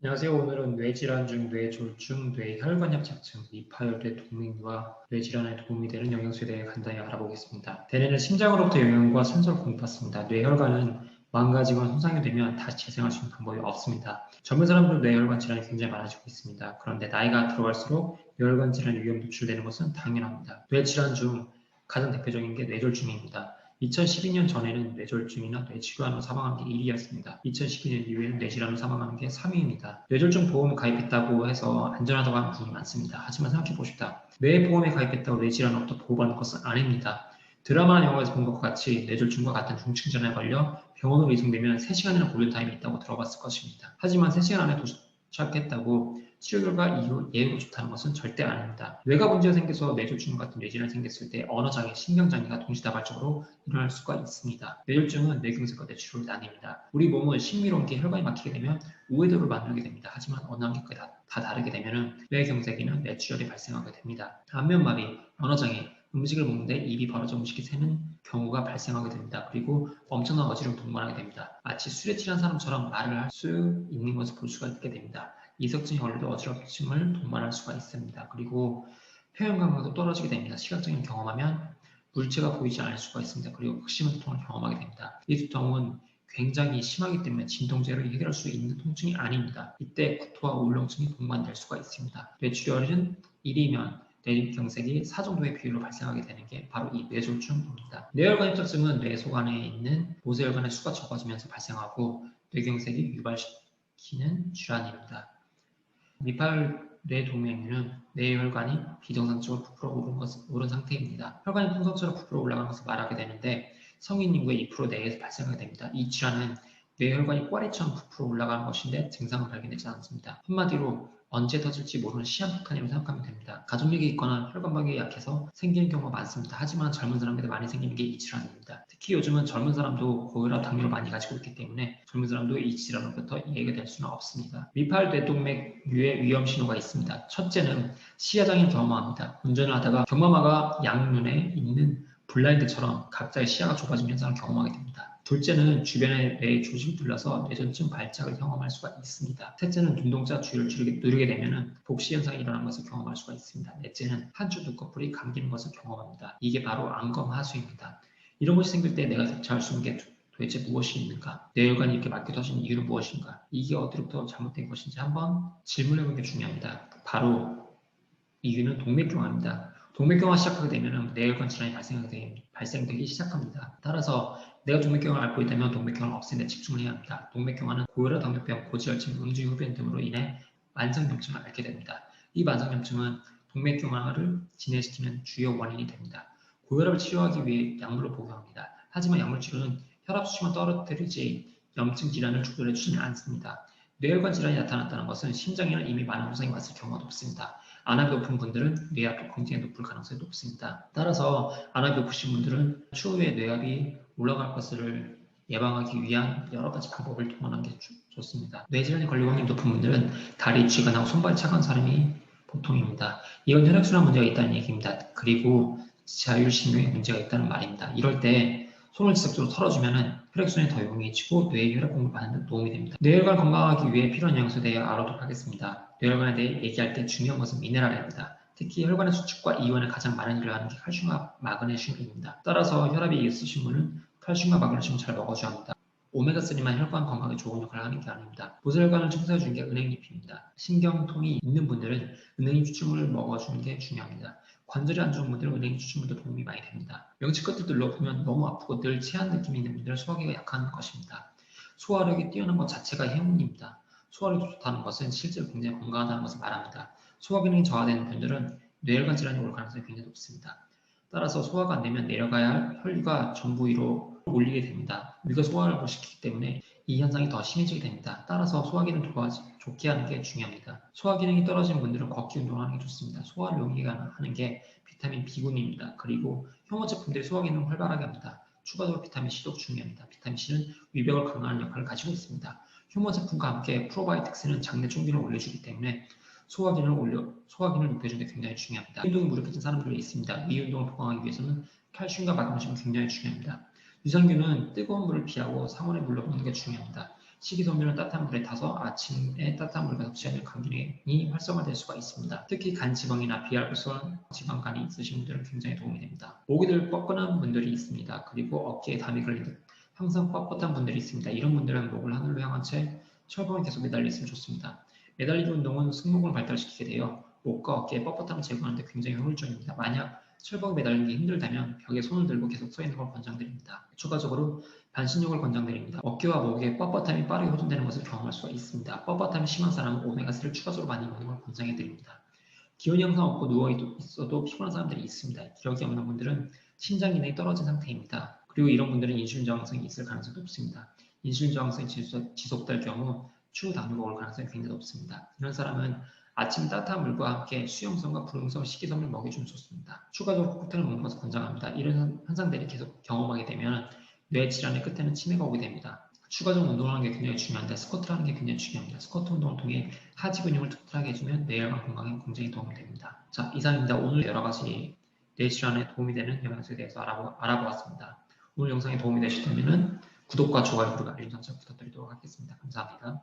안녕하세요. 오늘은 뇌질환 중 뇌졸중, 뇌혈관협착증, 이파열의 동맥류와 뇌질환에 도움이 되는 영양소에 대해 간단히 알아보겠습니다. 대뇌는 심장으로부터 영양과 산소를 공급받습니다. 뇌혈관은 망가지거나 손상이 되면 다시 재생할 수 있는 방법이 없습니다. 젊은 사람들 뇌혈관 질환이 굉장히 많아지고 있습니다. 그런데 나이가 들어갈수록 뇌혈관 질환의 위험 노출되는 것은 당연합니다. 뇌질환 중 가장 대표적인 게 뇌졸중입니다. 2012년 전에는 뇌졸중이나 뇌질환으로 사망하는 게 1위였습니다. 2012년 이후에는 뇌질환으로 사망하는 게 3위입니다. 뇌졸중 보험을 가입했다고 해서 안전하다고 하는 분이 많습니다. 하지만 생각해보십시다. 뇌보험에 가입했다고 뇌질환으로부터 보호받는 것은 아닙니다. 드라마나 영화에서 본 것과 같이 뇌졸중과 같은 중증 질환에 걸려 병원으로 이송되면 3시간이나 고려타임이 있다고 들어봤을 것입니다. 하지만 3시간 안에 도착했다고 치료 결과 이후 예후가 좋다는 것은 절대 아닙니다. 뇌가 문제가 생겨서 뇌졸중 같은 뇌질환이 생겼을 때 언어장애, 신경장애가 동시다발적으로 일어날 수가 있습니다. 뇌졸중은 뇌경색과 뇌출혈로 나뉩니다. 우리 몸은 신비로운 게 혈관이 막히게 되면 우회도를 만들게 됩니다. 하지만 어느 한계까지 다 다르게 되면 뇌경색이나 뇌출혈이 발생하게 됩니다. 안면마비, 언어장애, 음식을 먹는데 입이 벌어져 음식이 새는 경우가 발생하게 됩니다. 그리고 엄청난 어지러움을 동반하게 됩니다. 마치 술에 취한 사람처럼 말을 할 수 있는 것을 볼 수가 있게 됩니다. 이석증이 걸려도 어지럽증을 동반할 수가 있습니다. 그리고 표현 감각도 떨어지게 됩니다. 시각적인 경험하면 물체가 보이지 않을 수가 있습니다. 그리고 극심한 두통을 경험하게 됩니다. 이 두통은 굉장히 심하기 때문에 진통제로 해결할 수 있는 통증이 아닙니다. 이때 구토와 울렁증이 동반될 수가 있습니다. 뇌출혈은 1이면 뇌경색이 4 정도의 비율로 발생하게 되는 게 바로 이 뇌졸중입니다. 뇌혈관 협착증은 뇌 속 안에 있는 모세혈관의 수가 적어지면서 발생하고 뇌경색이 유발시키는 질환입니다. 미팔 뇌동맥류는 뇌혈관이 비정상적으로 부풀어 오른 상태입니다. 혈관이 풍선처럼 부풀어 올라가는 것을 말하게 되는데 성인 인구의 2% 내에서 발생하게 됩니다. 이 질환은 뇌혈관이 꽈리처럼 부풀어 올라가는 것인데 증상은 발견되지 않습니다. 한마디로 언제 터질지 모르는 시한폭탄이라고 생각하면 됩니다. 가족력이 있거나 혈관박이 약해서 생기는 경우가 많습니다. 하지만 젊은 사람들이 많이 생기는 게 이 질환입니다. 특히 요즘은 젊은 사람도 고혈압, 당뇨를 많이 가지고 있기 때문에 젊은 사람도 이 질환으로부터 예외될 수는 없습니다. 미팔 뇌동맥류의 위험 신호가 있습니다. 첫째는 시야장애를 경험합니다. 운전을 하다가 경마마가 양눈에 있는 블라인드처럼 각자의 시야가 좁아지는 현상을 경험하게 됩니다. 둘째는 주변의 뇌 조직이 눌러서 뇌전증 발작을 경험할 수가 있습니다. 셋째는 눈동자 주위를 누르게 되면 복시 현상이 일어나는 것을 경험할 수가 있습니다. 넷째는 한쪽 눈꺼풀이 감기는 것을 경험합니다. 이게 바로 안검하수입니다. 이런 것이 생길 때 내가 대처할 수 있는 게 도대체 무엇이 있는가? 뇌혈관이 이렇게 막혀 터지는 이유는 무엇인가? 이게 어디로부터 잘못된 것인지 한번 질문해보는 게 중요합니다. 바로 이유는 동맥경화입니다. 동맥경화 시작하게 되면 뇌혈관 질환이 발생되기 시작합니다. 따라서 내가 동맥경화를 앓고 있다면 동맥경화를 없애는 데 집중을 해야 합니다. 동맥경화는 고혈압, 당뇨병, 고지혈증, 음주흡연 등으로 인해 만성염증을 앓게 됩니다. 이 만성염증은 동맥경화를 진행시키는 주요 원인이 됩니다. 고혈압을 치료하기 위해 약물을 복용합니다. 하지만 약물 치료는 혈압 수치만 떨어뜨리지 염증 질환을 조절해주지는 않습니다. 뇌혈관 질환이 나타났다는 것은 심장에는 이미 많은 손상이 왔을 경우가 높습니다. 안압이 높은 분들은 뇌압도 굉장히 높을 가능성이 높습니다. 따라서 안압이 높으신 분들은 추후에 뇌압이 올라갈 것을 예방하기 위한 여러 가지 방법을 동원하는 게 좋습니다. 뇌질환에 걸리고 확률이 높은 분들은 다리 쥐가 손발이 차가운 사람이 보통입니다. 이건 혈액순환 문제가 있다는 얘기입니다. 그리고 자율신경에 문제가 있다는 말입니다. 이럴 때 손을 지속적으로 털어주면 혈액순환이 더 용이해지고 뇌에 혈액 공급을 받는 데 도움이 됩니다. 뇌혈관 건강하기 위해 필요한 영양소에 대해 알아보도록 하겠습니다. 뇌혈관에 대해 얘기할 때 중요한 것은 미네랄입니다. 특히 혈관의 수축과 이완에 가장 많은 일을 하는 게 칼슘과 마그네슘입니다. 따라서 혈압이 있으신 분은 칼슘과 마그네슘을 잘 먹어줘야 합니다. 오메가3만 혈관 건강에 좋은 역할을 하는 게 아닙니다. 모세혈관을 청소해주는 게 은행잎입니다. 신경통이 있는 분들은 은행잎 추출물을 먹어주는 게 중요합니다. 관절이 안 좋은 분들은 은행잎 추출물도 도움이 많이 됩니다. 명치 끝을 눌러보면 너무 아프고 늘 체한 느낌이 있는 분들은 소화기가 약한 것입니다. 소화력이 뛰어난 것 자체가 행운입니다. 소화력이 좋다는 것은 실제로 굉장히 건강하다는 것을 말합니다. 소화 기능이 저하되는 분들은 뇌혈관 질환이 올 가능성이 굉장히 높습니다. 따라서 소화가 안 되면 내려가야 할 혈류가 전부 위로 올리게 됩니다. 위가 소화를 시키기 때문에 이 현상이 더 심해지게 됩니다. 따라서 소화 기능 좋게 하는 게 중요합니다. 소화 기능이 떨어진 분들은 걷기 운동을 하는 게 좋습니다. 소화를 용이하게 하는 게 비타민 B군입니다. 그리고 효모 제품들이 소화 기능을 활발하게 합니다. 추가적으로 비타민 C도 중요합니다. 비타민 C는 위벽을 강화하는 역할을 가지고 있습니다. 효모 제품과 함께 프로바이오틱스는 장내 총기를 올려주기 때문에 소화 기능을 높여주는 데 굉장히 중요합니다. 운동이 무력해진 사람들이 있습니다. 이 운동을 보강하기 위해서는 칼슘과 마그네슘이 굉장히 중요합니다. 유산균은 뜨거운 물을 피하고 상온의 물로 먹는 게 중요합니다. 식이섬유는 따뜻한 물에 타서 아침에 따뜻한 물과 섭취하면 간 기능이 활성화될 수가 있습니다. 특히 간 지방이나 비알코올 지방간이 있으신 분들은 굉장히 도움이 됩니다. 목이 뻐근한 분들이 있습니다. 그리고 어깨에 담이 걸리듯 항상 뻣뻣한 분들이 있습니다. 이런 분들은 목을 하늘로 향한 채 철봉에 계속 매달려 있으면 좋습니다. 매달리기 운동은 승모근을 발달시키게 되어 목과 어깨의 뻣뻣함을 제거하는 데 굉장히 효율적입니다. 만약 철봉에 매달리는 게 힘들다면 벽에 손을 들고 계속 서 있는 걸 권장드립니다. 추가적으로 반신욕을 권장드립니다. 어깨와 목에 뻣뻣함이 빠르게 호전되는 것을 경험할 수가 있습니다. 뻣뻣함이 심한 사람은 오메가3를 추가적으로 많이 먹는 걸 권장해드립니다. 기운이 항상 없고 누워있어도 피곤한 사람들이 있습니다. 기력이 없는 분들은 신장 기능이 떨어진 상태입니다. 그리고 이런 분들은 인슐린 저항성이 있을 가능성이 높습니다. 인슐린 저항성이 지속될 경우 추후 당뇨가 올 가능성이 굉장히 높습니다. 이런 사람은 아침 따뜻한 물과 함께 수용성과 불응성 식이섬유를 먹여주면 좋습니다. 추가적으로 코크테일을 먹는 것을 권장합니다. 이런 현상들이 계속 경험하게 되면 뇌 질환의 끝에는 치매가 오게 됩니다. 추가적으로 운동하는 게 굉장히 중요한데 스쿼트를 하는 게 굉장히 중요합니다. 스쿼트 운동을 통해 하지 근육을 튼튼하게 해주면 뇌혈관 건강에 굉장히 도움이 됩니다. 자, 이상입니다. 오늘 여러 가지 뇌 질환에 도움이 되는 영양소에 대해서 알아보았습니다. 오늘 영상이 도움이 되셨다면 구독과 좋아요 그리고 알림 설정 부탁드리도록 하겠습니다. 감사합니다.